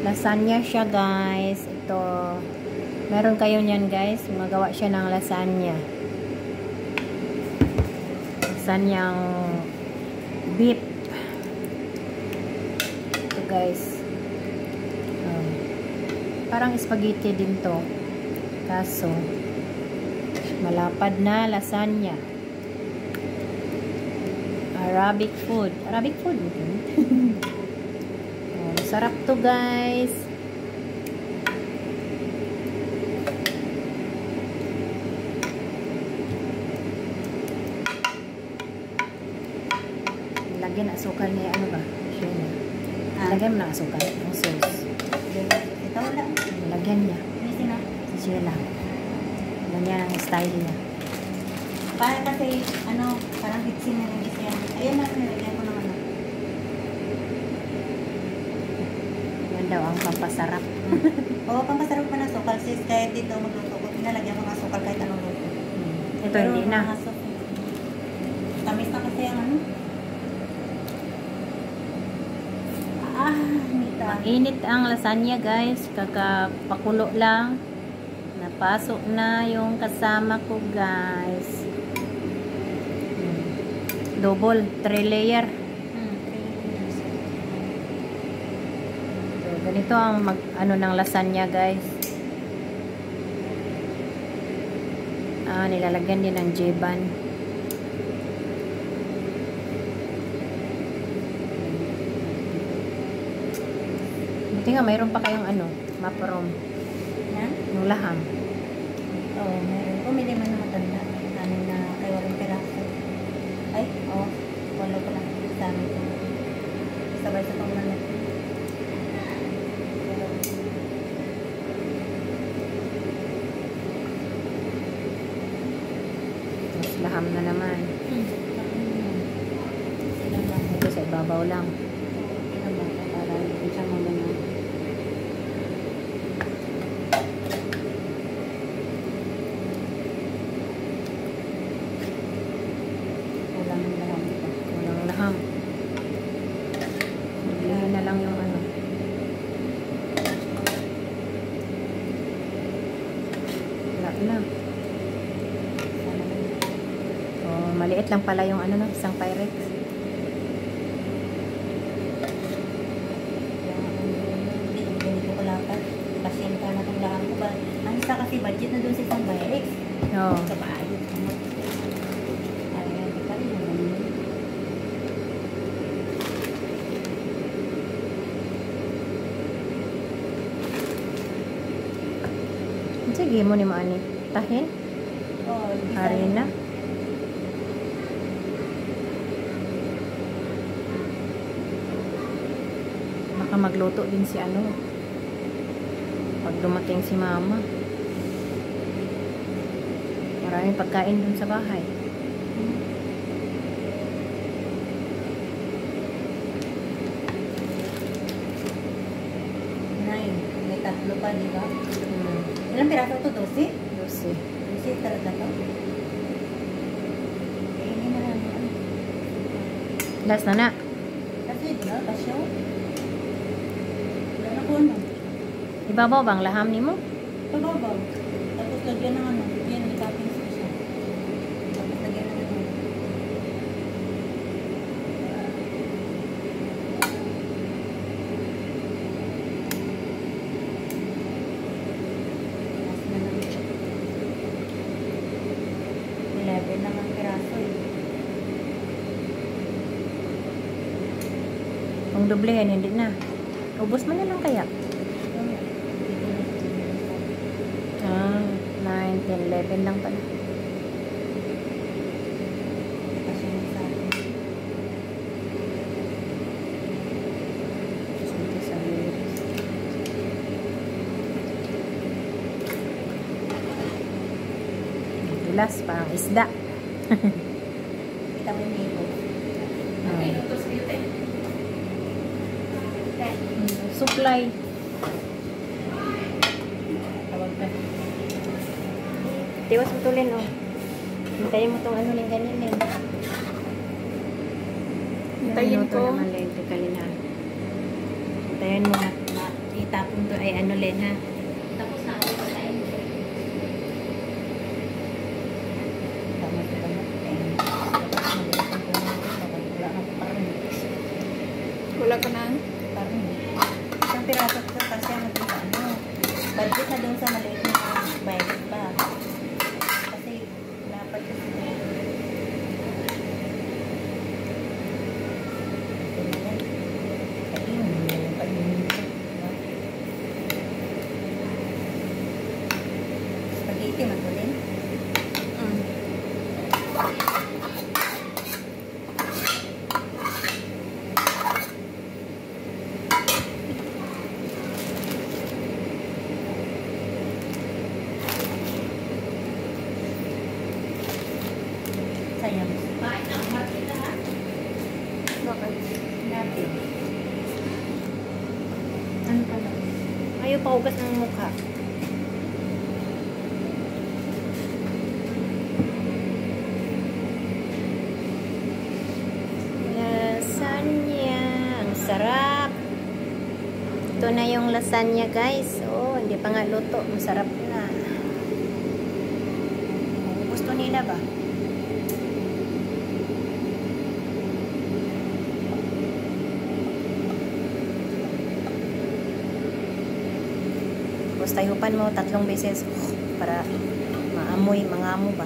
Lasagna siya, guys. Ito. Meron kayo niyan, guys. Magawa siya ng lasagna. Lasanyang beef. Ito, guys. Parang spaghetti din to. Kaso, malapad na lasagna. Arabic food. Arabic food. Sarap to, guys. Lagyan asukal niya. Ano ba? Lagyan mo na asukal. Ang sauce. Ito wala. Lagyan niya. Sina? Siya lang. Ganyan ang style niya. Parang kasi, ano, parang hitsin na lang siya. Ayan na, nilagyan ko ng ano. Yan daw ang pampasarap. Oo, pampasarap pa ng sukal. Sis, kahit dito magluto ko, pinalagyan ko ng sukal kahit anong luto. Ito pero hindi na. Tamis na kasi ang ano. Nita. Mainit ang lasagna, guys. Kakapakulo lang. Napasok na yung kasama ko, guys. Double, 3 layer. So, ganito ang ano ng lasagna, guys. Nilalagyan din ng jeban. Buti nga, mayroon pa kayong ano, maparom. Yan? Yung laham. Oo, meron. Pumili man na matanda. Anin na kay walang peraso. Ay, oo. Walo pa lang. Sa amin ko. Sabay sa itong manok. Mas laham na naman. Ito sa ibabaw lang. Para hindi siya mamana. Walang laham dito. Walang laham. Naglihan na lang yung ano. Wala na. Oh, maliit lang pala yung ano no, isang Pyrex. Ganito ko lapat. Pasyenta na itong laham ko ba? Ang isa kasi budget na doon sa isang Pyrex. Oo. Kapaayos. Ayan, pa rin. Sige mo ni maani. Tahin? Oh, Harina? Baka magluto din si ano. Pag dumating si mama. Maraming pagkain dun sa bahay. Nine. May tatlo pa, di ba? Ilang piraso ito? 12? 12. 12 talaga to. Kainin na lang. Last na na. Kasi, di ba? Pasyaw. Wala na ko ano. Ibabaw bang laham ni mo? Pababaw. Tapos lagyan ng ano. Yan, may toppings ko siya. Tapos lagyan ng ano. Tapos na lang. 11 naman piraso eh. Kung doblehan, hindi na. Ubus mo na lang kaya. 9, 10, 11 lang pala. Kasi sa akin. Dito sa lyrics. Dulas, parang isda. Kita mo yung ito. Supply. Tawag ka. Tiwas mo tulin, oh. Hintayin mo itong ano ng ganyan, eh. Hintayin ko. Naman, electrically na. Hintayin mo na. itapon to ay ano Len ha. Tapos na ako sa tayo. Tama sa tama. Wala na parang. Wala ka na? Parang. Isang piraso ko kasi ang ano. Budget na doon sa maliit na bayad pa. Kasi dapat kasi spaghetti matulin. Sayang. Bakit? Natin. Ano pala? Ayaw pa hugas ng mukha. Lasagna. Ang sarap. Ito na yung lasagna guys. Oh, hindi pa nga luto. Masarap na. Gusto nila ba? Tapos tayupan mo 3 beses para maamoy, mangamo ba?